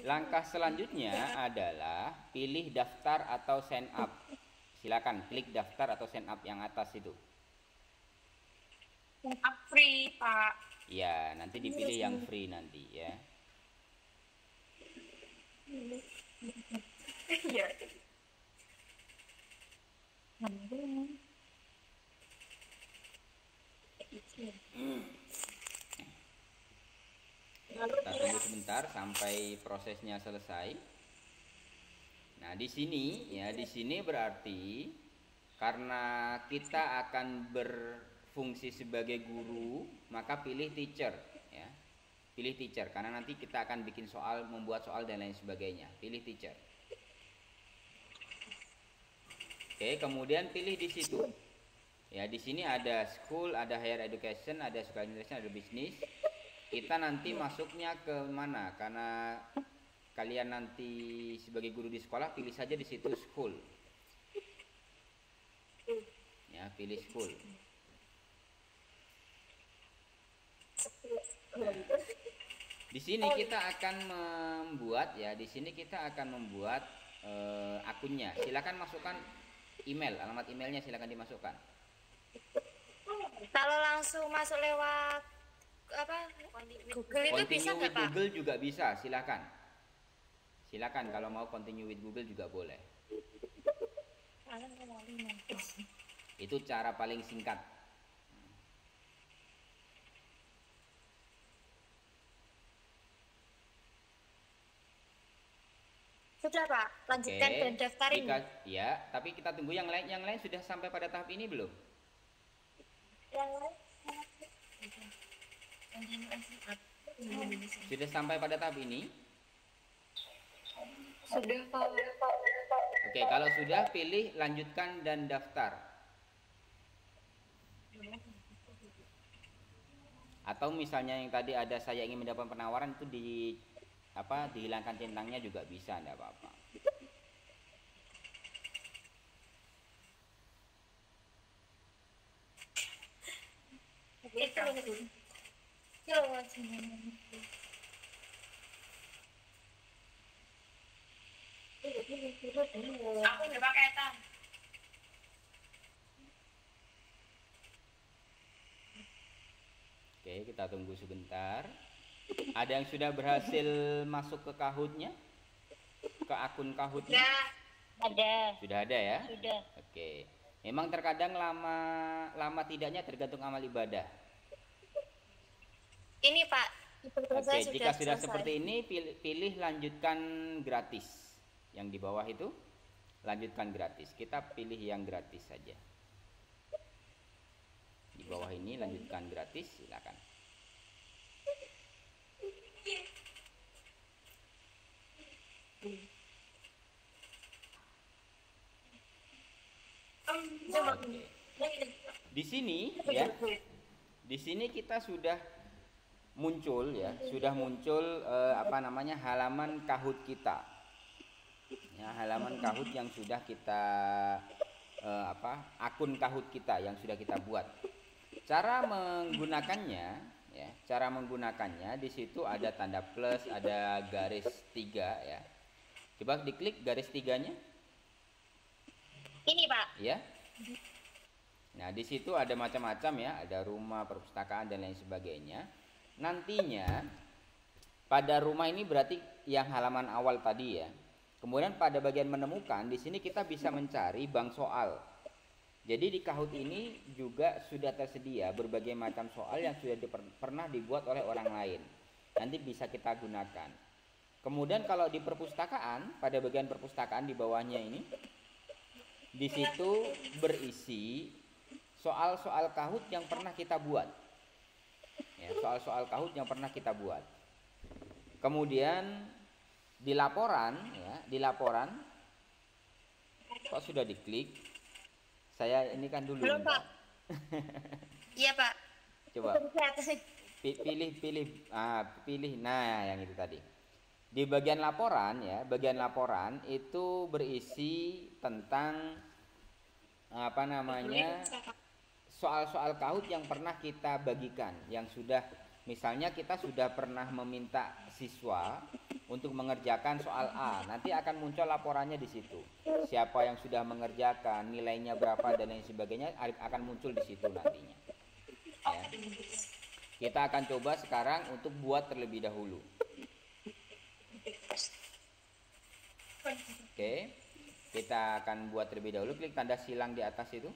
Langkah selanjutnya adalah pilih daftar atau sign up. Silakan klik daftar atau sign up yang atas itu. Sign up free, Pak. Ya, nanti dipilih yang free nanti ya. Iya. Kita tunggu sebentar sampai prosesnya selesai. Nah, di sini ya, di sini berarti karena kita akan berfungsi sebagai guru, maka pilih teacher ya. Pilih teacher karena nanti kita akan bikin soal, membuat soal dan lain sebagainya. Pilih teacher. Oke, kemudian pilih di situ. Ya, di sini ada school, ada higher education, ada sekolah Indonesia, ada bisnis. Kita nanti masuknya ke mana? Karena kalian nanti sebagai guru di sekolah, pilih saja di situ school. Ya, pilih school. Di sini kita akan membuat ya, di sini kita akan membuat akunnya. Silakan masukkan email, alamat emailnya silakan dimasukkan. Kalau langsung masuk lewat apa Google itu bisa Continue with nggak, Pak? Google juga bisa, silakan. Silakan kalau mau continue with Google juga boleh. Itu cara paling singkat. Sudah, Pak. Lanjutkan dan daftarin. Ya, tapi kita tunggu yang lain. Yang lain sudah sampai pada tahap ini belum? Yang lain Sudah sampai pada tahap ini? sudah, Pak. Oke, kalau sudah pilih lanjutkan dan daftar. Atau misalnya yang tadi ada saya ingin mendapat penawaran itu dihilangkan centangnya juga bisa, enggak apa-apa. Aku udah pakai tan. Oke, kita tunggu sebentar. Ada yang sudah berhasil masuk ke Kahoot-nya? Ke akun Kahoot-nya? Ada. Sudah ada ya? Sudah. Oke. Memang terkadang lama tidaknya tergantung amal ibadah. Ini, Pak. Oke, jika sudah seperti ini pilih lanjutkan gratis. Yang di bawah itu lanjutkan gratis. Kita pilih yang gratis saja. Di bawah ini lanjutkan gratis, silakan. Oke. Di sini ya. Di sini kita sudah muncul ya, sudah muncul halaman Kahoot kita. Ya, halaman Kahoot yang sudah kita akun Kahoot kita yang sudah kita buat. Cara menggunakannya ya, cara menggunakannya di situ ada tanda plus, ada garis 3 ya. Coba diklik garis 3-nya. Ini, Pak. Ya. Nah, di situ ada macam-macam ya, ada rumah, perpustakaan dan lain sebagainya. Nantinya pada rumah ini berarti yang halaman awal tadi ya. Kemudian pada bagian menemukan di sini kita bisa mencari bank soal. Jadi di Kahoot ini juga sudah tersedia berbagai macam soal yang sudah pernah dibuat oleh orang lain. Nanti bisa kita gunakan. Kemudian kalau di perpustakaan, pada bagian perpustakaan di bawahnya ini, di situ berisi soal-soal Kahoot yang pernah kita buat. Ya, soal-soal Kahoot yang pernah kita buat. Kemudian di laporan, ya, di laporan, kok sudah diklik? Saya ini kan dulu. Belum, Pak. Iya, Pak. Coba. Pilih. Nah, yang itu tadi. Di bagian laporan ya, bagian laporan itu berisi tentang soal-soal Kahoot yang pernah kita bagikan, yang sudah Misalnya kita sudah pernah meminta siswa untuk mengerjakan soal A, nanti akan muncul laporannya di situ. Siapa yang sudah mengerjakan, nilainya berapa dan lain sebagainya akan muncul di situ nantinya. Ya. Kita akan coba sekarang untuk buat terlebih dahulu. Oke, kita akan buat terlebih dahulu. Klik tanda silang di atas itu.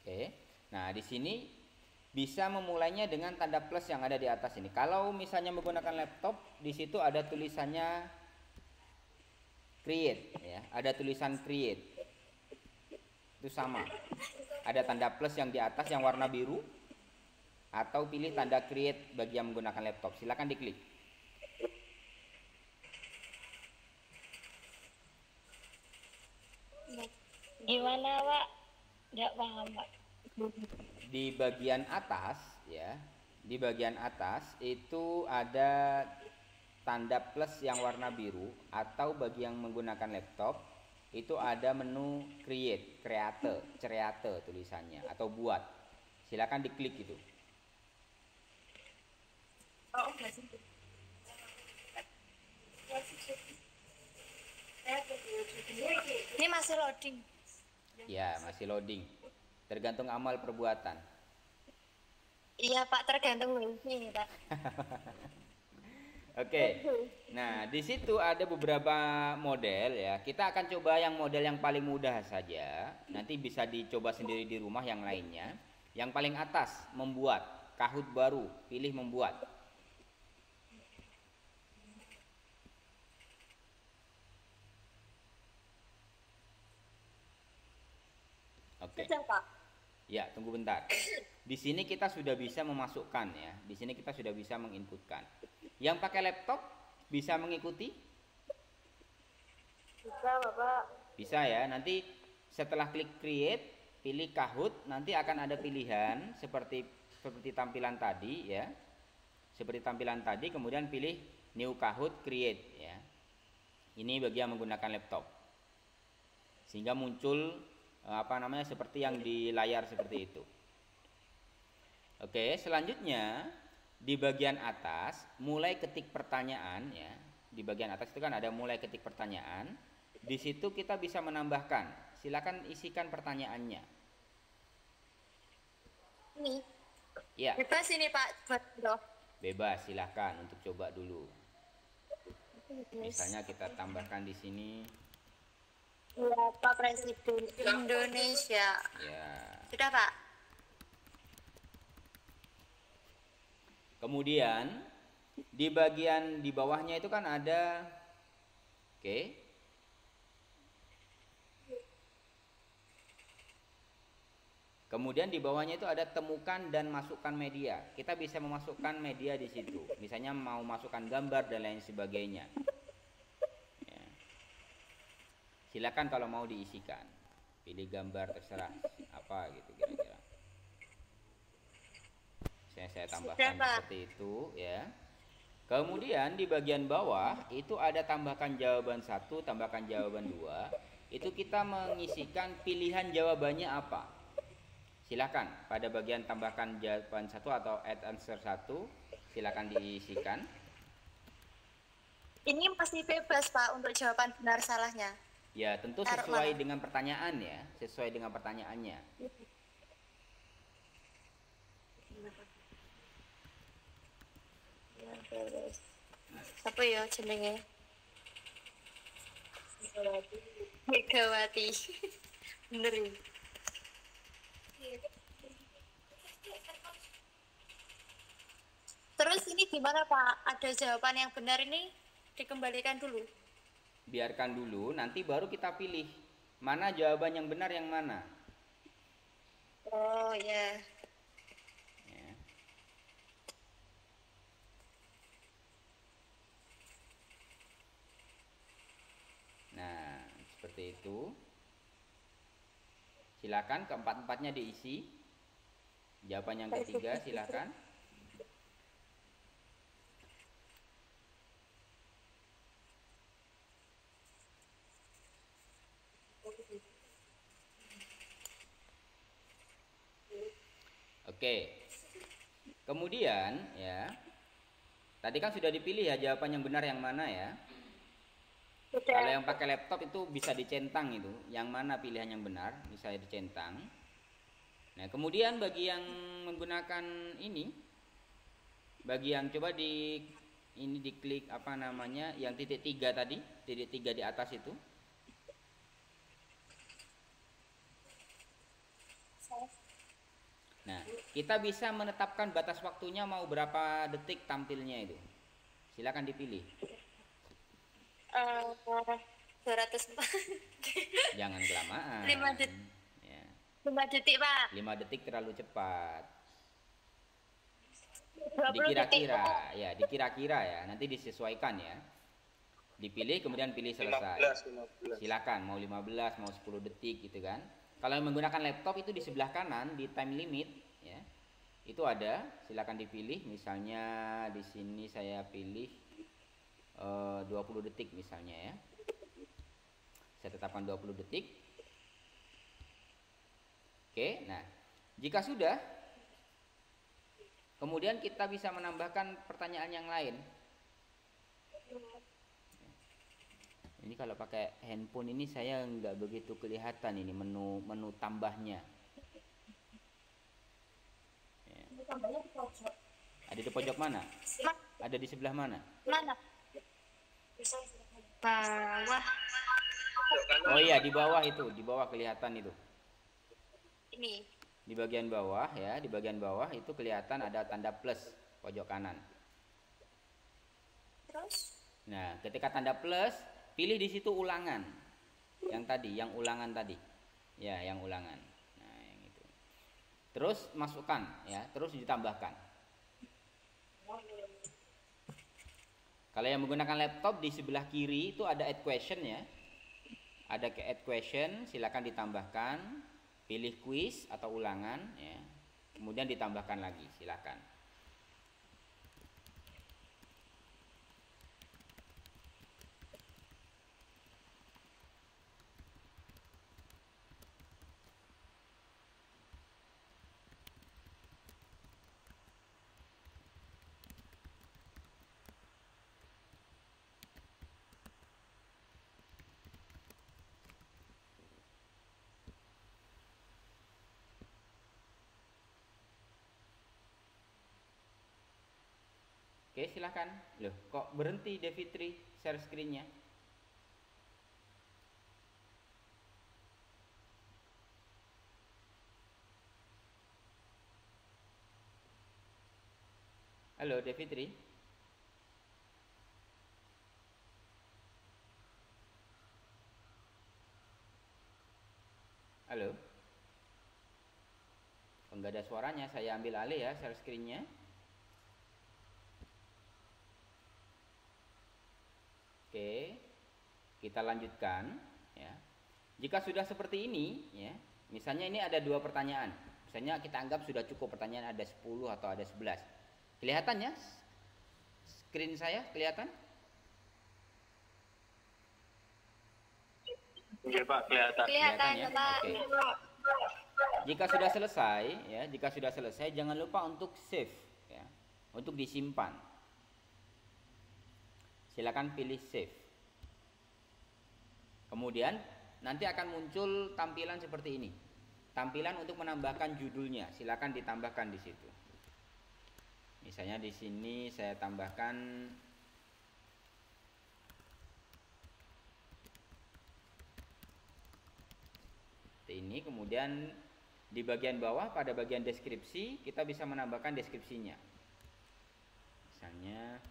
Oke, nah di sini bisa memulainya dengan tanda plus yang ada di atas ini. Kalau misalnya menggunakan laptop, di situ ada tulisannya create, ya, ada tulisan create. Itu sama. Ada tanda plus yang di atas yang warna biru, atau pilih tanda create bagi yang menggunakan laptop. Silakan diklik. Gimana, Pak? Nggak paham, Pak. Di bagian atas, ya, di bagian atas itu ada tanda plus yang warna biru, atau bagi yang menggunakan laptop itu ada menu create, create tulisannya, atau buat. Silakan diklik itu. Oh, masih. Ini masih loading. Ya, masih loading. Tergantung amal perbuatan. Iya, Pak, tergantung wifi, Pak. Oke. Nah, di situ ada beberapa model ya. Kita akan coba yang model yang paling mudah saja. Nanti bisa dicoba sendiri di rumah yang lainnya. Yang paling atas, membuat Kahoot baru, pilih membuat. Oke. Sudah, Pak. Ya, tunggu bentar. Di sini kita sudah bisa memasukkan ya. Di sini kita sudah bisa menginputkan. Yang pakai laptop bisa mengikuti? Bisa, Bapak. Bisa ya. Nanti setelah klik create, pilih Kahoot, nanti akan ada pilihan seperti tampilan tadi ya. Seperti tampilan tadi, kemudian pilih new Kahoot create ya. Ini bagi yang menggunakan laptop. Sehingga muncul seperti yang di layar seperti itu. Oke, selanjutnya di bagian atas mulai ketik pertanyaan ya. Di bagian atas itu kan ada mulai ketik pertanyaan. Di situ kita bisa menambahkan. Silakan isikan pertanyaannya. Ini. Ya. Bebas ini, Pak. Buat loh. Bebas, silakan untuk coba dulu. Misalnya kita tambahkan di sini. Ya, Pak Presiden Indonesia. Ya. Sudah, Pak. Kemudian di bagian di bawahnya itu kan ada, oke. Kemudian di bawahnya itu ada temukan dan masukkan media. Kita bisa memasukkan media di situ. Misalnya mau masukkan gambar dan lain sebagainya. Ya. Silakan kalau mau diisikan. Pilih gambar terserah apa gitu kira-kira. Saya tambahkan seperti itu ya. Kemudian di bagian bawah itu ada tambahkan jawaban 1, tambahkan jawaban 2. Itu kita mengisikan pilihan jawabannya apa. Silakan pada bagian tambahkan jawaban 1 atau add answer 1, silakan diisikan. Ini masih bebas, Pak, untuk jawaban benar salahnya. Ya, tentu sesuai dengan pertanyaan ya, sesuai dengan pertanyaannya. Apa ya jenenge? Megawati. Bener ya. Terus ini gimana, Pak? Ada jawaban yang benar ini dikembalikan dulu. Biarkan dulu, nanti baru kita pilih mana jawaban yang benar yang mana. Oh ya. Ya. Nah, seperti itu. Silakan keempat-empatnya diisi. Jawaban yang ketiga silakan. Oke. Kemudian ya, tadi kan sudah dipilih ya jawaban yang benar yang mana ya. Kalau yang pakai laptop itu bisa dicentang itu, yang mana pilihan yang benar bisa dicentang. Nah, kemudian bagi yang menggunakan ini, bagi yang coba ini diklik apa namanya, yang titik 3 tadi, titik 3 di atas itu. Nah, kita bisa menetapkan batas waktunya mau berapa detik tampilnya itu. Silakan dipilih. 200. Jangan kelamaan. 5 detik. Ya. 5 detik, Pak. 5 detik terlalu cepat. 20 Dikira-kira, detik. ya, dikira-kira ya. Nanti disesuaikan ya. Dipilih kemudian pilih selesai. 15. Silakan mau 15, mau 10 detik gitu kan. Kalau yang menggunakan laptop itu di sebelah kanan di time limit ya. Itu ada, silakan dipilih. Misalnya di sini saya pilih 20 detik misalnya ya. Saya tetapkan 20 detik. Oke, nah, jika sudah, kemudian kita bisa menambahkan pertanyaan yang lain. Ini kalau pakai handphone ini saya nggak begitu kelihatan ini menu tambahnya. Ya. Ada di pojok mana? Ada di sebelah mana? Mana? Bawah. Oh iya, di bawah itu, di bawah kelihatan itu. Ini. Di bagian bawah ya, di bagian bawah itu kelihatan ada tanda plus pojok kanan. Terus? Nah, ketika tanda plus, pilih di situ ulangan. Yang tadi, yang ulangan tadi. Ya, yang ulangan. Nah, yang itu. Terus masukkan ya, terus ditambahkan. Kalau yang menggunakan laptop di sebelah kiri itu ada add question ya. Ada ke add question, silakan ditambahkan. Pilih quiz atau ulangan ya. Kemudian ditambahkan lagi, silakan. Oke, silakan. Loh, kok berhenti Devitri share screen-nya? Halo, Devitri. Halo. Enggak ada suaranya, saya ambil alih ya share screen-nya. Oke, kita lanjutkan ya. Jika sudah seperti ini ya, misalnya ini ada 2 pertanyaan. Misalnya kita anggap sudah cukup, pertanyaan ada 10 atau ada 11. Kelihatannya screen saya kelihatan? Iya Pak, kelihatan. Kelihatan, ya? Pak. Oke. Jika sudah selesai ya, jika sudah selesai jangan lupa untuk save ya, untuk disimpan. Silakan pilih save. Kemudian nanti akan muncul tampilan seperti ini. Tampilan untuk menambahkan judulnya, silakan ditambahkan di situ. Misalnya di sini saya tambahkan ini, kemudian di bagian bawah pada bagian deskripsi kita bisa menambahkan deskripsinya. Misalnya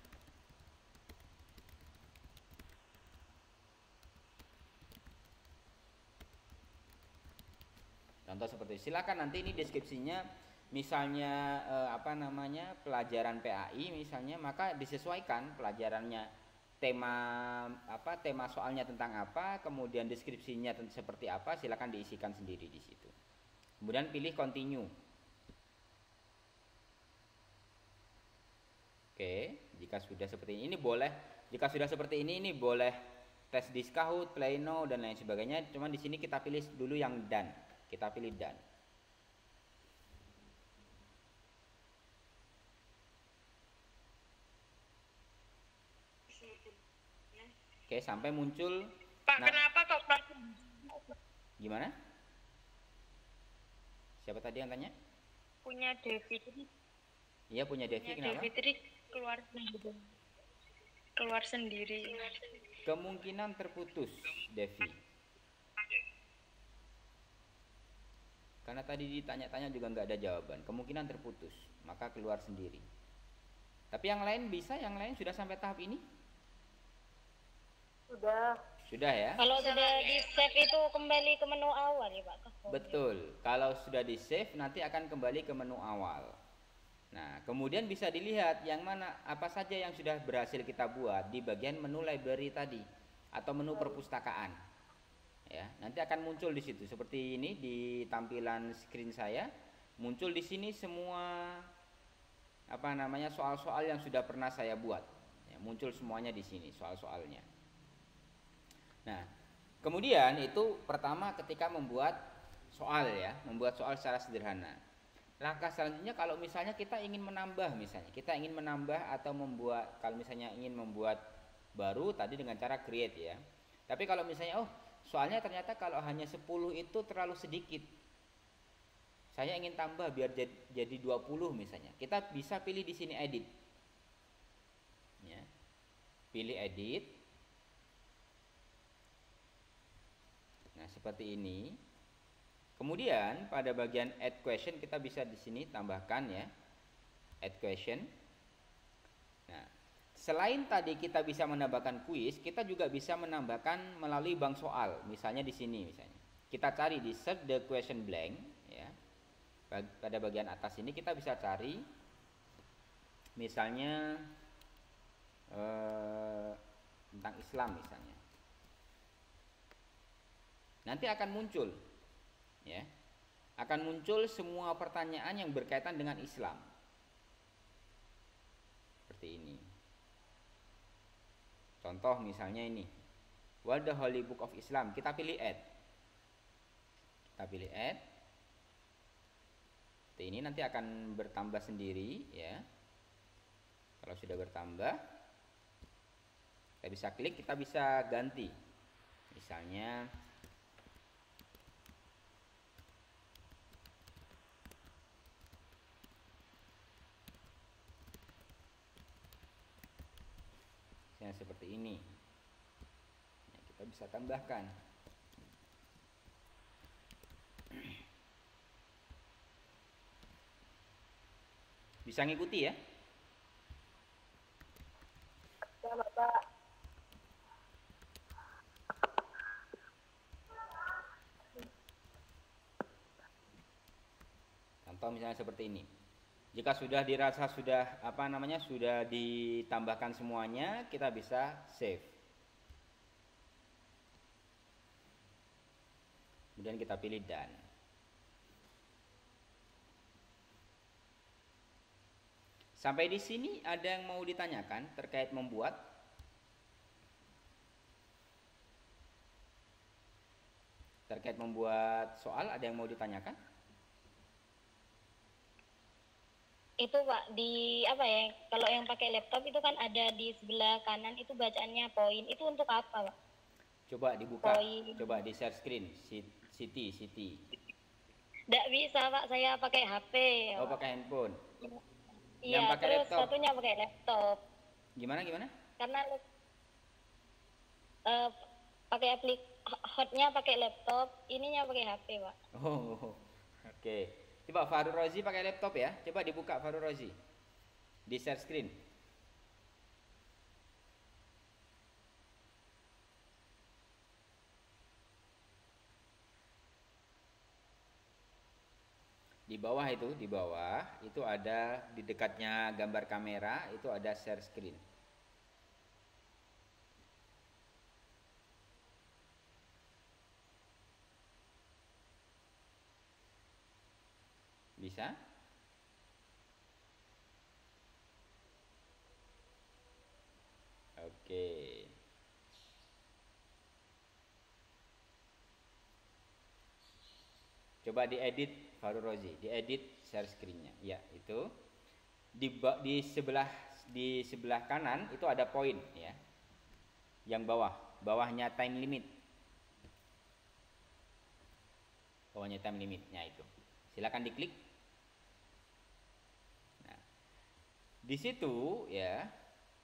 contoh seperti itu. Silakan nanti ini deskripsinya misalnya pelajaran PAI misalnya, maka disesuaikan pelajarannya tema soalnya tentang apa, kemudian deskripsinya seperti apa, silakan diisikan sendiri di situ. Kemudian pilih continue. Oke, jika sudah seperti ini boleh, jika sudah seperti ini boleh tes di Kahoot, Play-No dan lain sebagainya. Cuman di sini kita pilih dulu yang done. Kita pilih done. Oke, sampai muncul. Pak, Nah, kenapa kok keluar gimana? Siapa tadi yang tanya? punya Devi? Iya, punya Devi, Punya kenapa? Devi tadi keluar sendiri. Keluar sendiri. Kemungkinan terputus, Devi. Karena tadi ditanya-tanya juga nggak ada jawaban. Kemungkinan terputus, maka keluar sendiri. Tapi yang lain bisa, yang lain sudah sampai tahap ini? Sudah. Sudah ya? Kalau sudah di save itu kembali ke menu awal ya Pak? Betul. Kalau sudah di save nanti akan kembali ke menu awal. Nah, kemudian bisa dilihat yang mana apa saja yang sudah berhasil kita buat di bagian menu library tadi atau menu perpustakaan. Ya, nanti akan muncul di situ seperti ini di tampilan screen saya, muncul di sini semua soal-soal yang sudah pernah saya buat. Ya, muncul semuanya di sini soal-soalnya. Nah, kemudian itu pertama ketika membuat soal ya, membuat soal secara sederhana. Langkah selanjutnya kalau misalnya kita ingin menambah atau membuat, kalau misalnya ingin membuat baru tadi dengan cara create ya. Tapi kalau misalnya soalnya ternyata kalau hanya 10 itu terlalu sedikit. Saya ingin tambah biar jadi 20 misalnya. Kita bisa pilih di sini edit. Ya. Pilih edit. Nah, seperti ini. Kemudian pada bagian add question kita bisa di sini tambahkan ya. Add question. Nah, selain tadi kita bisa menambahkan kuis, kita juga bisa menambahkan melalui bank soal. Misalnya di sini misalnya. Kita cari di search the question blank ya. Pada bagian atas ini kita bisa cari misalnya tentang Islam misalnya. Nanti akan muncul ya. Akan muncul semua pertanyaan yang berkaitan dengan Islam. Seperti ini. Contoh misalnya ini. What the Holy Book of Islam? Kita pilih add. Seperti ini nanti akan bertambah sendiri ya. Kalau sudah bertambah, kita bisa klik, kita bisa ganti. Misalnya seperti ini ya, kita bisa tambahkan bisa ngikuti ya. Ya Bapak. Contoh misalnya seperti ini. Jika sudah dirasa sudah sudah ditambahkan semuanya, kita bisa save. Kemudian kita pilih done. Sampai di sini ada yang mau ditanyakan terkait membuat? Terkait membuat soal ada yang mau ditanyakan? Itu Pak di apa ya? Kalau yang pakai laptop itu kan ada di sebelah kanan itu bacaannya poin. Itu untuk apa Pak? Coba dibuka. Poin. Coba di share screen. Siti. Nggak bisa Pak, saya pakai HP. Oh, pakai handphone. Iya, Yang pakai terus laptop. satunya pakai laptop. Gimana? Karena pakai hotnya pakai laptop, ininya pakai HP Pak. Oh, oke. Coba Farul Rozi pakai laptop ya. Coba dibuka Farul Rozi. Di share screen. Di bawah itu ada di dekatnya gambar kamera itu ada share screen. Bisa? Oke. Coba diedit Farul Rozi, diedit share screen-nya. Ya, itu di sebelah kanan itu ada poin ya. Yang bawah, bawahnya time limit. Bawahnya time limitnya itu. Silakan diklik. Nah, di situ ya,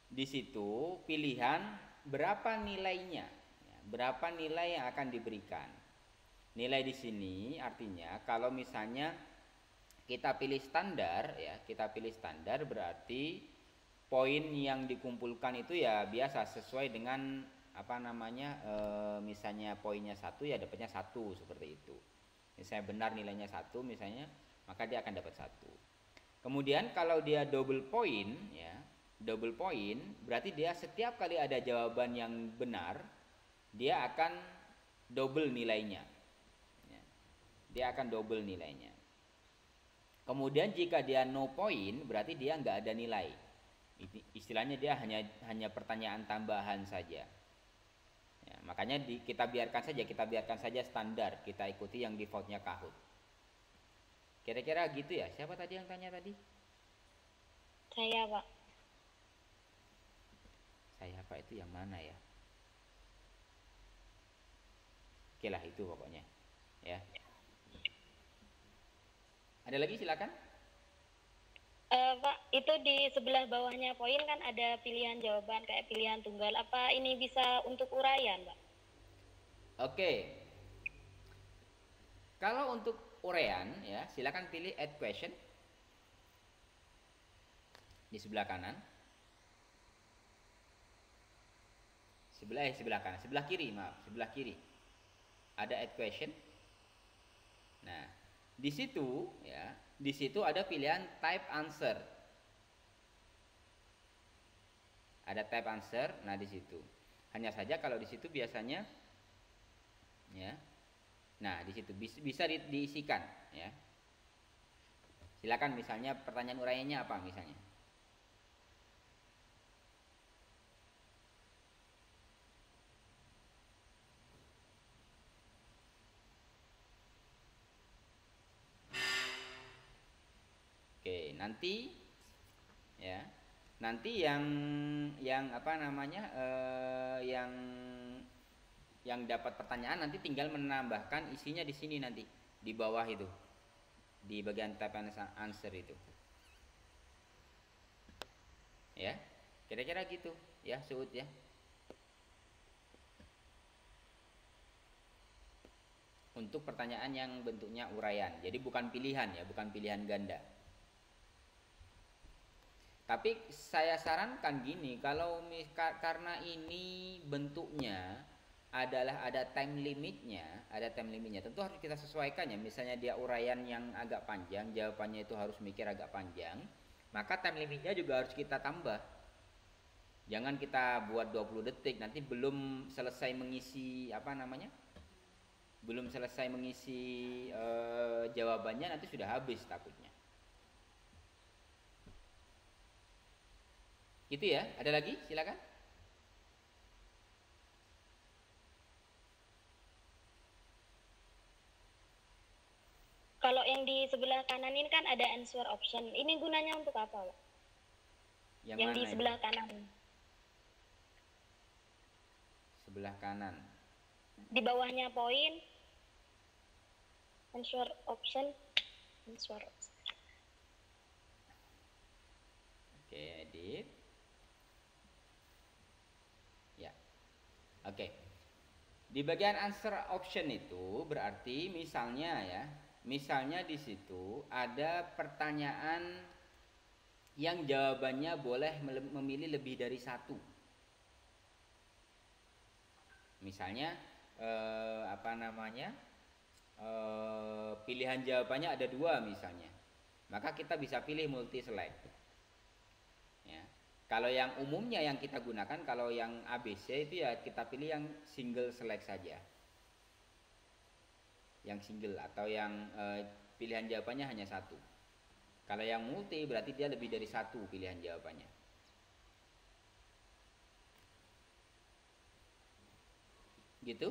di situ pilihan berapa nilainya, ya, berapa nilai yang akan diberikan. Nilai di sini artinya kalau misalnya kita pilih standar, ya, kita pilih standar berarti poin yang dikumpulkan itu ya biasa sesuai dengan apa namanya, misalnya poinnya 1 ya dapatnya 1 seperti itu. Misalnya benar nilainya 1 misalnya, maka dia akan dapat 1. Kemudian kalau dia double point, ya, double point berarti dia setiap kali ada jawaban yang benar, dia akan double nilainya. Ya, dia akan double nilainya. Kemudian jika dia no point, berarti dia nggak ada nilai. Istilahnya dia hanya pertanyaan tambahan saja. Ya, makanya kita biarkan saja standar, kita ikuti yang defaultnya Kahoot. Kira-kira gitu ya. Siapa tadi yang tanya tadi? Saya, Pak. Saya Pak itu yang mana ya? Oke lah itu pokoknya. Ya. Ada lagi silakan. Pak, itu di sebelah bawahnya poin kan ada pilihan jawaban kayak pilihan tunggal. Apa ini bisa untuk uraian, Pak? Oke. Kalau untuk uraian ya, silakan pilih add question di sebelah kanan. Sebelah kanan, sebelah kiri, maaf, sebelah kiri. Ada add question. Nah, di situ ya, di situ ada pilihan type answer. Ada type answer. Nah, di situ. Hanya saja kalau di situ biasanya ya. Nah, di situ bisa diisikan ya. Silakan misalnya pertanyaan uraiannya apa misalnya? Oke, nanti ya, nanti yang apa namanya, yang dapat pertanyaan nanti tinggal menambahkan isinya di sini nanti di bawah itu, di bagian type answer itu, ya, kira-kira gitu ya, Suud ya. Untuk pertanyaan yang bentuknya uraian, jadi bukan pilihan ya, bukan pilihan ganda. Tapi saya sarankan gini, kalau karena ini bentuknya adalah ada time limitnya, tentu harus kita sesuaikan ya. Misalnya dia uraian yang agak panjang, jawabannya itu harus mikir agak panjang, maka time limitnya juga harus kita tambah. Jangan kita buat 20 detik, nanti belum selesai mengisi apa namanya, belum selesai mengisi jawabannya nanti sudah habis takutnya. Gitu ya, ada lagi? Silakan. Kalau yang di sebelah kanan ini kan ada answer option. Ini gunanya untuk apa, Pak? Yang di sebelah kanan. Sebelah kanan. Di bawahnya poin. Answer option. Answer option. Oke, edit. Ya. Oke. Di bagian answer option itu berarti misalnya ya, misalnya di situ ada pertanyaan yang jawabannya boleh memilih lebih dari satu. Misalnya apa namanya, pilihan jawabannya ada 2 misalnya, maka kita bisa pilih multi select. Ya. Kalau yang umumnya yang kita gunakan, kalau yang ABC itu ya kita pilih yang single select saja. Yang single atau yang pilihan jawabannya hanya 1. Kalau yang multi berarti dia lebih dari 1 pilihan jawabannya. Gitu?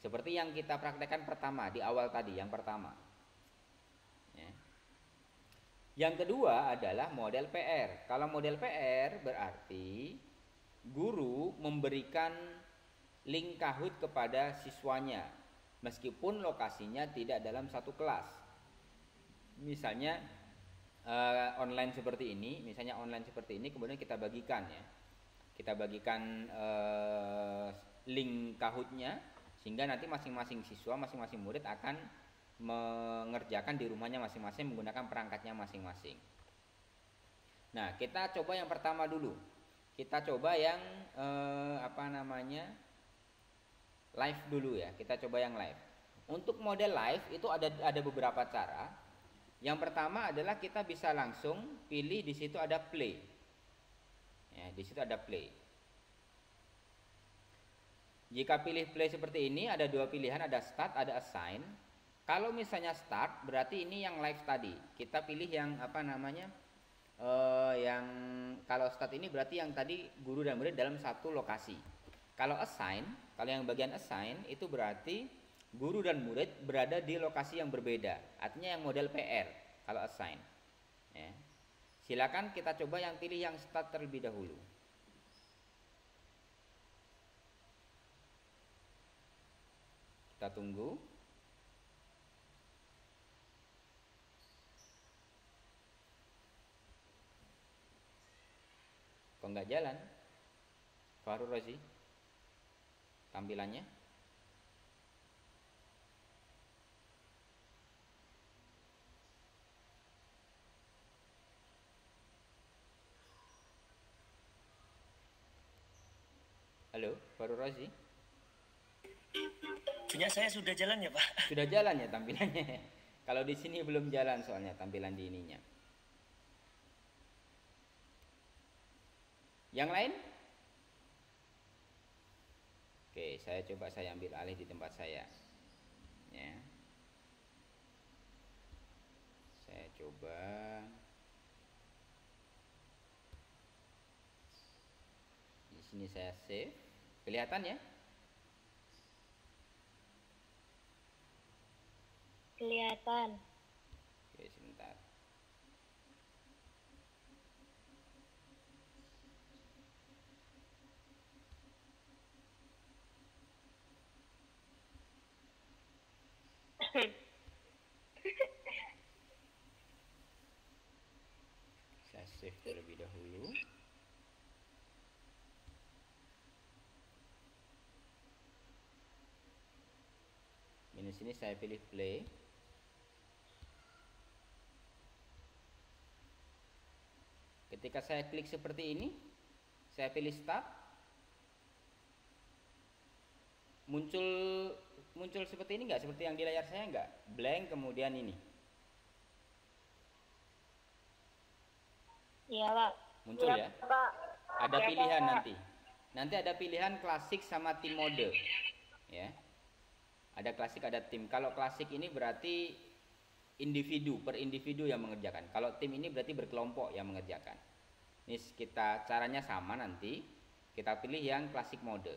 Seperti yang kita praktekkan pertama di awal tadi, yang pertama. Ya. Yang kedua adalah model PR. Kalau model PR berarti guru memberikan link Kahoot kepada siswanya meskipun lokasinya tidak dalam satu kelas. Misalnya online seperti ini, kemudian kita bagikan ya. Kita bagikan link Kahoot-nya sehingga nanti masing-masing siswa, masing-masing murid akan mengerjakan di rumahnya masing-masing menggunakan perangkatnya masing-masing. Nah, kita coba yang pertama dulu. Kita coba yang live dulu ya. Kita coba yang live. Untuk model live itu ada beberapa cara. Yang pertama adalah kita bisa langsung pilih di situ ada play. Ya, di situ ada play. Jika pilih play seperti ini ada dua pilihan, ada start, ada assign. Kalau misalnya start berarti ini yang live tadi. Kita pilih yang yang kalau start ini berarti yang tadi guru dan murid dalam satu lokasi. Kalau assign, kalau yang bagian assign itu berarti guru dan murid berada di lokasi yang berbeda. Artinya yang model PR kalau assign. Ya. Silakan kita coba yang pilih yang start terlebih dahulu. Kita tunggu. Kok nggak jalan? Farul Razi tampilannya. Halo, Farul Razi. Punya saya sudah jalan ya Pak? Sudah jalan ya tampilannya. Kalau di sini belum jalan soalnya tampilan di ininya. Yang lain? Oke, saya coba saya ambil alih di tempat saya. Ya. Saya coba. Di sini saya save. Kelihatan ya? Kelihatan. Oke, sebentar. Saya save terlebih dahulu. Di sini saya pilih play. Ketika saya klik seperti ini, saya pilih start. Muncul seperti ini enggak? Seperti yang di layar saya enggak? Blank kemudian ini. Iya, Pak. Muncul ya? Pak. Ada Ya, pilihan Pak. nanti. Nanti ada pilihan klasik sama tim mode. Ya. Ada klasik, ada tim. Kalau klasik ini berarti individu, per individu yang mengerjakan. Kalau tim ini berarti berkelompok yang mengerjakan. Ini kita caranya sama nanti. Kita pilih yang klasik mode.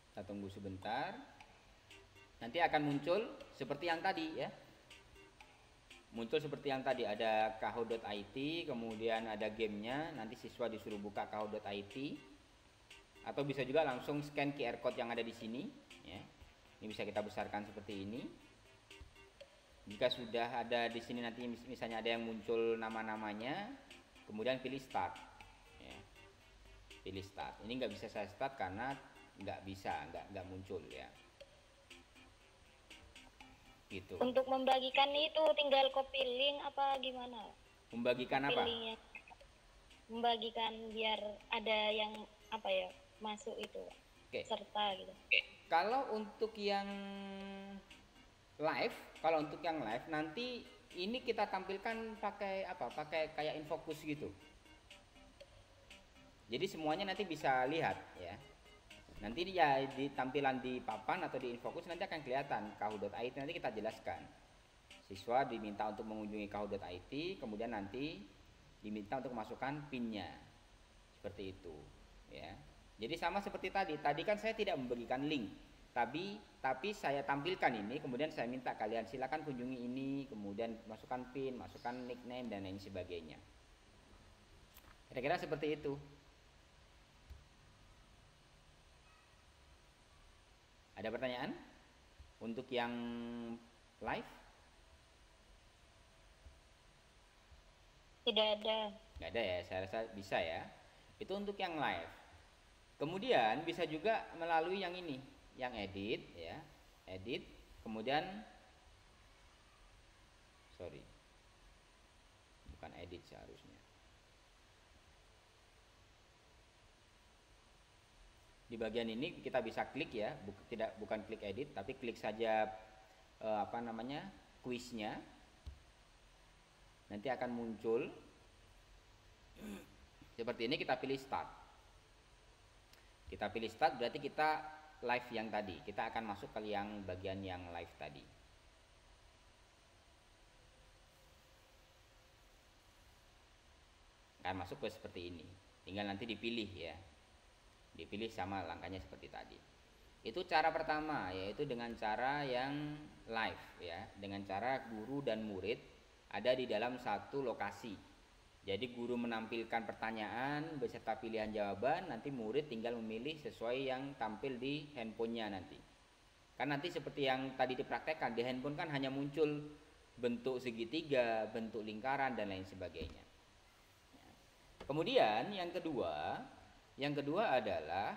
Kita tunggu sebentar. Nanti akan muncul seperti yang tadi ya. Muncul seperti yang tadi, ada kahoot.it, kemudian ada gamenya, nanti siswa disuruh buka kahoot.it, atau bisa juga langsung scan QR code yang ada di sini. Ya. Ini bisa kita besarkan seperti ini. Jika sudah ada di sini nanti misalnya ada yang muncul nama-namanya, kemudian pilih start. Ya. Pilih start. Ini nggak bisa saya start karena nggak muncul ya. Gitu. Untuk membagikan itu tinggal copy link apa gimana? Membagikan apa? Linknya. Membagikan biar ada yang masuk itu. Oke. Serta gitu. Kalau untuk yang live, nanti ini kita tampilkan pakai apa? Pakai kayak infocus gitu. Jadi semuanya nanti bisa lihat ya. Nanti ya di tampilan di papan atau di infocus nanti akan kelihatan kahoot.it, nanti kita jelaskan. Siswa diminta untuk mengunjungi kahoot.it, kemudian nanti diminta untuk masukkan pinnya. Seperti itu, ya. Jadi sama seperti tadi. Tadi kan saya tidak membagikan link, tapi saya tampilkan ini, kemudian saya minta kalian silakan kunjungi ini, kemudian masukkan pin, masukkan nickname dan lain sebagainya. Kira-kira seperti itu. Ada pertanyaan untuk yang live? Tidak ada. Nggak ada ya, saya rasa bisa ya. Itu untuk yang live. Kemudian bisa juga melalui yang ini, yang edit ya. Edit, kemudian bukan edit seharusnya. Di bagian ini kita bisa klik ya, bukan klik edit, tapi klik saja kuisnya. Nanti akan muncul seperti ini. Kita pilih start. Kita pilih start berarti kita live yang tadi. Kita akan masuk ke yang bagian yang live tadi. Akan masuk ke seperti ini. Tinggal nanti dipilih ya. Dipilih sama langkahnya seperti tadi. Itu cara pertama, yaitu dengan cara yang live ya, dengan cara guru dan murid ada di dalam satu lokasi. Jadi guru menampilkan pertanyaan beserta pilihan jawaban, nanti murid tinggal memilih sesuai yang tampil di handphonenya nanti. Kan nanti seperti yang tadi dipraktekkan, di handphone kan hanya muncul bentuk segitiga, bentuk lingkaran dan lain sebagainya. Kemudian yang kedua adalah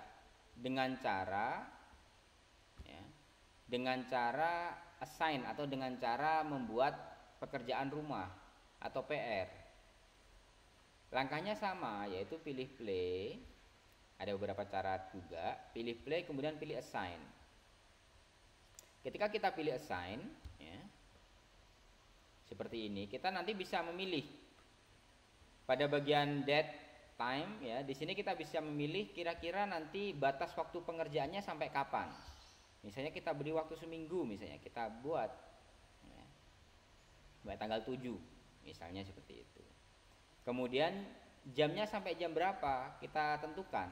dengan cara assign atau dengan cara membuat pekerjaan rumah atau PR. Langkahnya sama, yaitu pilih play. Ada beberapa cara juga, pilih play kemudian pilih assign. Ketika kita pilih assign ya, seperti ini, kita nanti bisa memilih pada bagian date time ya. Di sini kita bisa memilih kira-kira nanti batas waktu pengerjaannya sampai kapan. Misalnya kita beri waktu seminggu, misalnya kita buat ya, sampai tanggal 7 misalnya seperti itu. Kemudian jamnya sampai jam berapa kita tentukan.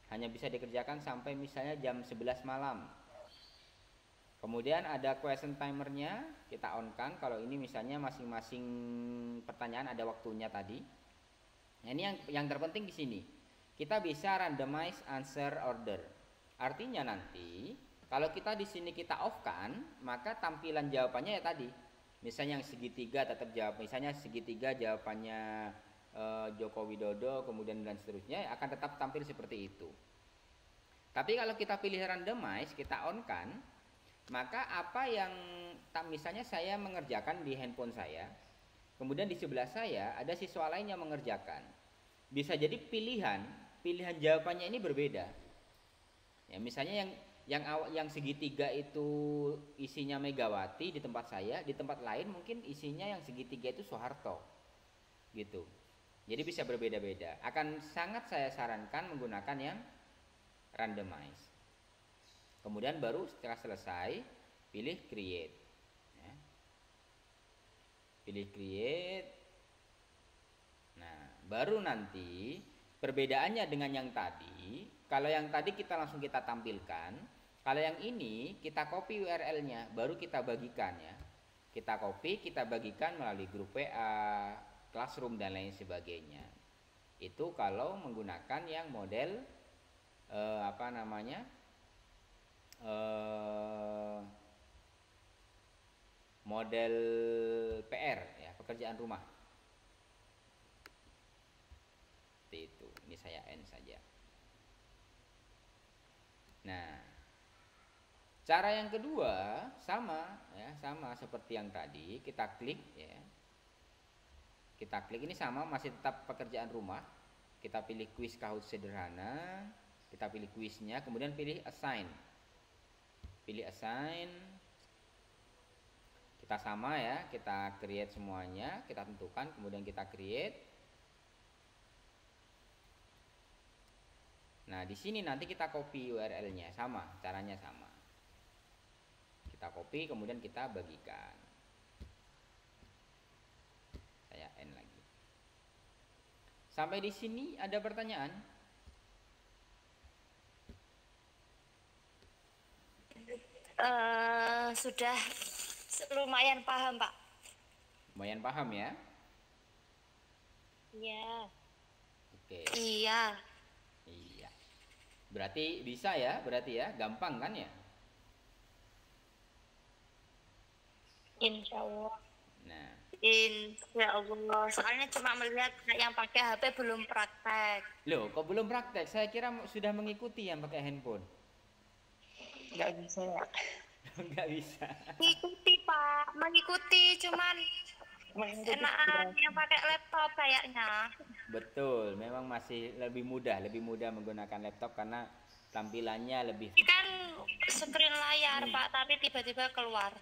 Hanya bisa dikerjakan sampai misalnya jam 11 malam. Kemudian ada question timernya, kita on kan. Kalau ini misalnya masing-masing pertanyaan ada waktunya tadi. Nah, ini yang terpenting di sini. Kita bisa randomize answer order. Artinya nanti kalau kita di sini kita off kan, maka tampilan jawabannya ya tadi. Misalnya yang segitiga tetap jawab, misalnya segitiga jawabannya Joko Widodo, kemudian dan seterusnya akan tetap tampil seperti itu. Tapi kalau kita pilih randomize, kita on kan, maka apa yang misalnya saya mengerjakan di handphone saya, kemudian di sebelah saya ada siswa lain yang mengerjakan. Bisa jadi pilihan jawabannya ini berbeda. Ya, misalnya yang segitiga itu isinya Megawati di tempat saya, di tempat lain mungkin isinya yang segitiga itu Soeharto. Gitu. Jadi bisa berbeda-beda. Akan sangat saya sarankan menggunakan yang randomize. Kemudian baru setelah selesai pilih create. Ya. Pilih create. Nah, baru nanti perbedaannya dengan yang tadi. Kalau yang tadi kita langsung kita tampilkan, kalau yang ini kita copy URL-nya, baru kita bagikan ya. Kita copy, kita bagikan melalui grup WA, Classroom dan lain sebagainya. Itu kalau menggunakan yang model model PR ya, pekerjaan rumah. Seperti itu. Ini saya end saja. Nah, cara yang kedua sama seperti yang tadi, kita klik ya. Kita klik ini sama, masih tetap pekerjaan rumah. Kita pilih kuis Kahoot sederhana, kita pilih kuisnya, kemudian pilih assign. Pilih assign. Kita sama ya, kita create semuanya, kita tentukan, kemudian kita create. Nah, di sini nanti kita copy URL-nya, sama, caranya sama. Kita copy, kemudian kita bagikan. Saya end lagi. Sampai di sini ada pertanyaan? Sudah lumayan paham, Pak. Lumayan paham ya? Iya. Oke. Iya. Iya. Berarti bisa ya? Berarti ya, gampang kan ya? Insya Allah. Nah, Insya Allah. Soalnya cuma melihat yang pakai HP belum praktek. loh, kok belum praktek? Saya kira sudah mengikuti yang pakai handphone. Nggak bisa ya. Nggak bisa. Mengikuti, Pak. Mengikuti, cuman enakan yang pakai laptop kayaknya. Betul, memang masih lebih mudah menggunakan laptop karena tampilannya lebih. Ini kan screen layar, Pak, tapi tiba-tiba keluar.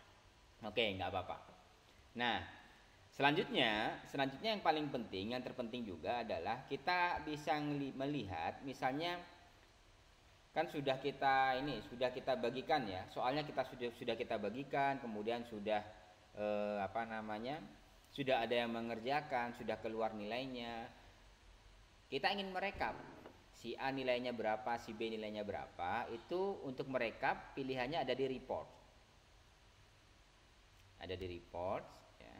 Oke, nggak apa-apa. Nah, selanjutnya yang paling penting, yang terpenting juga adalah kita bisa melihat, misalnya kan sudah kita bagikan ya, soalnya kita sudah kita bagikan, kemudian sudah sudah ada yang mengerjakan, sudah keluar nilainya. Kita ingin merekap si A nilainya berapa, si B nilainya berapa. Itu untuk merekap pilihannya ada di report. Ada di report ya.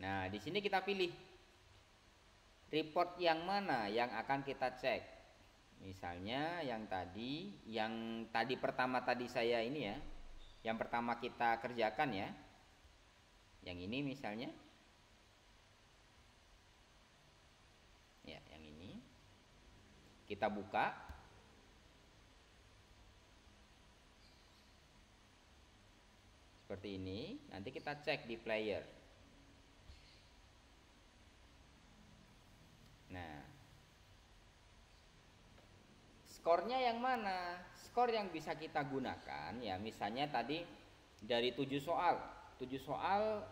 Nah, di sini kita pilih report yang mana yang akan kita cek. Misalnya yang tadi pertama tadi saya ini ya, yang pertama kita kerjakan ya, yang ini misalnya ya, yang ini kita buka. Seperti ini, nanti kita cek di player. Nah, skornya yang mana? Skor yang bisa kita gunakan ya, misalnya tadi dari 7 soal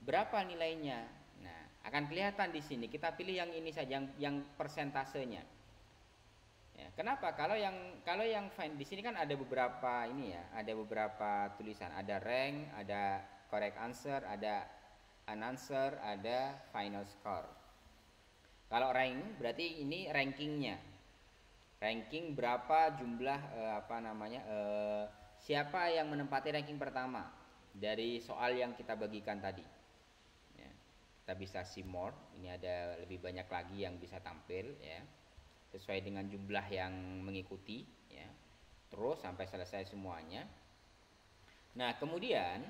berapa nilainya? Nah, akan kelihatan di sini. Kita pilih yang ini saja, yang persentasenya. Ya, kenapa? Kalau yang di sini kan ada beberapa ini ya, ada beberapa tulisan, ada rank, ada correct answer, ada unanswer, ada final score. Kalau rank berarti ini rankingnya. Ranking berapa jumlah siapa yang menempati ranking pertama dari soal yang kita bagikan tadi. Ya, kita bisa see more. Ini ada lebih banyak lagi yang bisa tampil ya, sesuai dengan jumlah yang mengikuti ya, terus sampai selesai semuanya. Nah, kemudian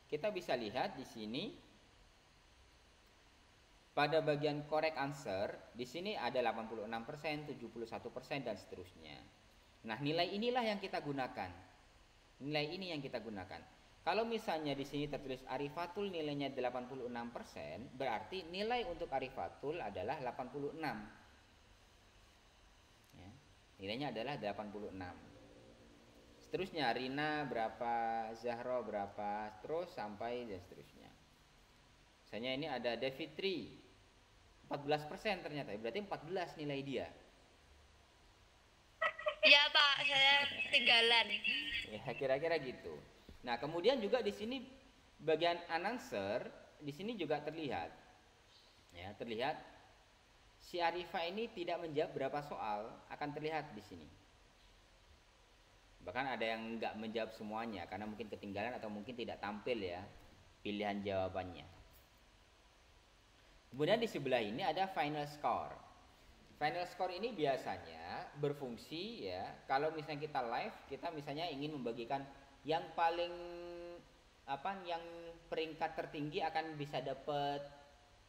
kita bisa lihat di sini pada bagian correct answer di sini ada 86%, 71% dan seterusnya. Nah, nilai inilah yang kita gunakan. Nilai ini yang kita gunakan. Kalau misalnya di sini tertulis Arifatul nilainya 86%, berarti nilai untuk Arifatul adalah 86. Ya, nilainya adalah 86. Seterusnya Rina berapa, Zahra berapa, terus sampai dan seterusnya. Misalnya ini ada Devitri 14% ternyata, berarti 14 nilai dia. Iya, Pak, saya ketinggalan. Ya, kira-kira gitu. Nah, kemudian juga di sini bagian unanswer di sini juga terlihat. Ya, terlihat si Arifah ini tidak menjawab berapa soal, akan terlihat di sini. Bahkan ada yang enggak menjawab semuanya karena mungkin ketinggalan atau mungkin tidak tampil ya pilihan jawabannya. Kemudian di sebelah ini ada final score. Final score ini biasanya berfungsi ya, kalau misalnya kita live, kita misalnya ingin membagikan yang paling yang peringkat tertinggi akan bisa dapat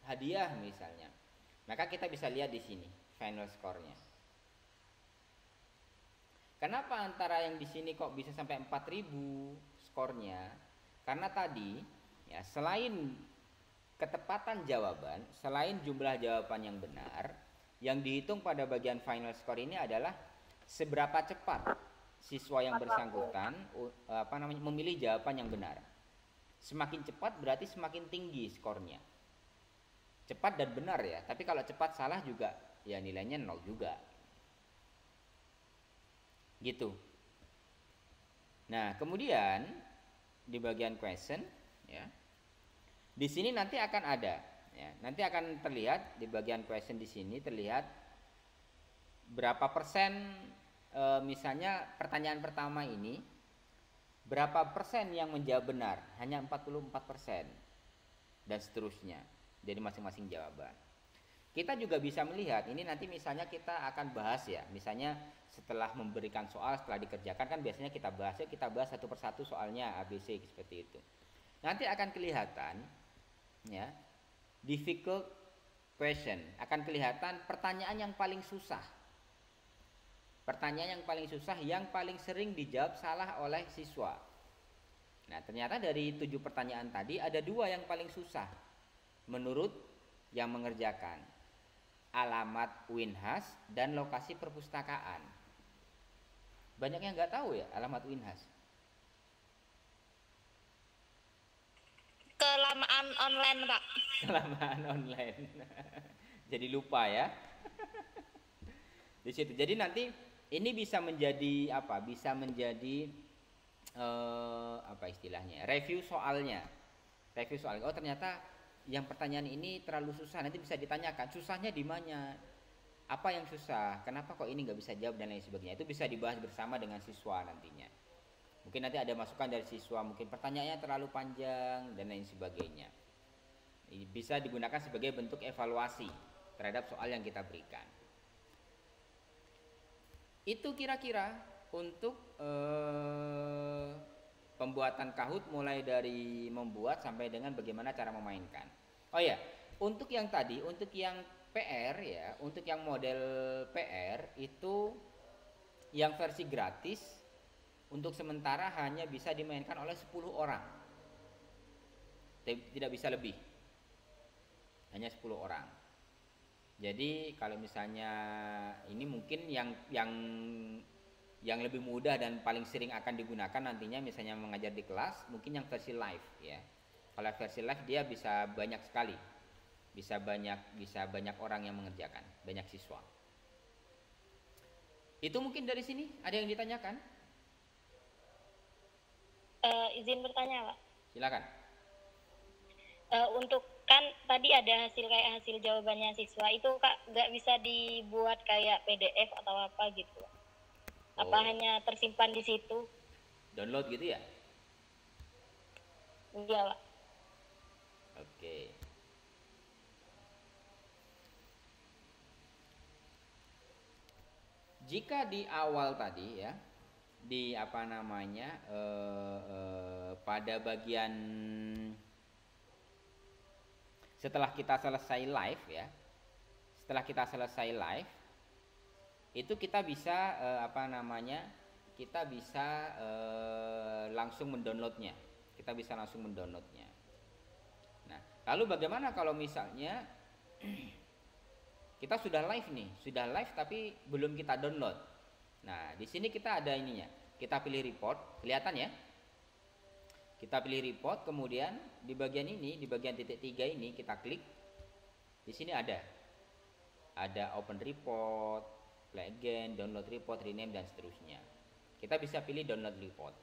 hadiah misalnya. Maka kita bisa lihat di sini final score-nya. Kenapa antara yang di sini kok bisa sampai 4000 skornya? Karena tadi ya, selain ketepatan jawaban, selain jumlah jawaban yang benar, yang dihitung pada bagian final score ini adalah seberapa cepat siswa yang bersangkutan memilih jawaban yang benar. Semakin cepat berarti semakin tinggi skornya. Cepat dan benar ya, tapi kalau cepat salah juga ya nilainya 0 juga. Gitu. Nah, kemudian di bagian question ya. Di sini nanti akan ada, ya, nanti akan terlihat di bagian question di sini terlihat berapa persen, misalnya pertanyaan pertama ini berapa persen yang menjawab benar, hanya 44% dan seterusnya dari masing-masing jawaban. Kita juga bisa melihat ini nanti misalnya kita akan bahas ya, misalnya setelah memberikan soal setelah dikerjakan kan biasanya kita bahas satu persatu soalnya ABC seperti itu. Nanti akan kelihatan ya, difficult question, akan kelihatan pertanyaan yang paling susah. Pertanyaan yang paling susah yang paling sering dijawab salah oleh siswa. Nah, ternyata dari 7 pertanyaan tadi ada 2 yang paling susah menurut yang mengerjakan. Alamat Winhas dan lokasi perpustakaan. Banyak yang nggak tahu ya alamat Winhas. Kelamaan online, Pak. Kelamaan online. Jadi lupa ya. Di situ. Jadi nanti ini bisa menjadi apa? Bisa menjadi apa istilahnya? Review soalnya. Review soalnya. Oh, ternyata yang pertanyaan ini terlalu susah. Nanti bisa ditanyakan susahnya di mana? Apa yang susah? Kenapa kok ini nggak bisa jawab dan lain sebagainya. Itu bisa dibahas bersama dengan siswa nantinya. Mungkin nanti ada masukan dari siswa, mungkin pertanyaannya terlalu panjang dan lain sebagainya. Bisa digunakan sebagai bentuk evaluasi terhadap soal yang kita berikan. Itu kira-kira untuk pembuatan Kahoot mulai dari membuat sampai dengan bagaimana cara memainkan. Oh ya, untuk yang tadi, untuk yang PR ya, untuk yang model PR itu yang versi gratis untuk sementara hanya bisa dimainkan oleh 10 orang. Tidak bisa lebih. Hanya 10 orang. Jadi kalau misalnya ini mungkin yang lebih mudah dan paling sering akan digunakan nantinya misalnya mengajar di kelas, mungkin yang versi live ya. Kalau versi live dia bisa banyak sekali. Bisa banyak orang yang mengerjakan, banyak siswa. Itu mungkin dari sini ada yang ditanyakan? Izin bertanya, Pak. Silakan. Untuk kan tadi ada hasil jawabannya siswa itu Kak nggak bisa dibuat kayak PDF atau apa gitu. Apa hanya tersimpan di situ? Download gitu ya? Iya, Pak. Oke. Jika di awal tadi ya, di apa namanya pada bagian setelah kita selesai live ya, itu kita bisa langsung mendownloadnya. Nah, lalu bagaimana kalau misalnya kita sudah live tapi belum kita download. Nah, di sini kita ada ininya. Kita pilih report, kelihatan ya? Kita pilih report, kemudian di bagian ini, di bagian titik 3 ini kita klik. Di sini ada open report, play again, download report, rename dan seterusnya. Kita bisa pilih download report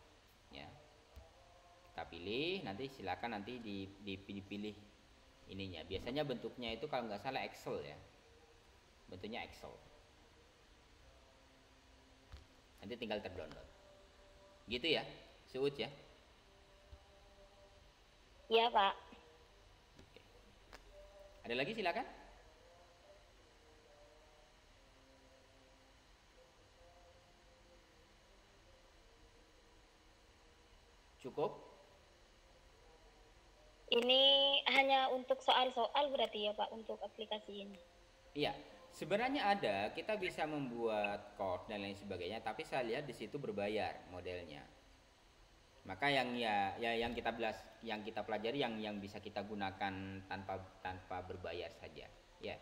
ya. Kita pilih, nanti silakan nanti dipilih ininya. Biasanya bentuknya itu kalau nggak salah Excel ya. Bentuknya Excel. Nanti tinggal terdownload. Gitu ya, Suud ya. Iya, Pak. Oke. Ada lagi silakan. Cukup? Ini hanya untuk soal-soal berarti ya Pak untuk aplikasi ini. Iya, sebenarnya ada, kita bisa membuat course dan lain sebagainya, tapi saya lihat di situ berbayar modelnya. Maka yang kita pelajari yang bisa kita gunakan tanpa berbayar saja, ya.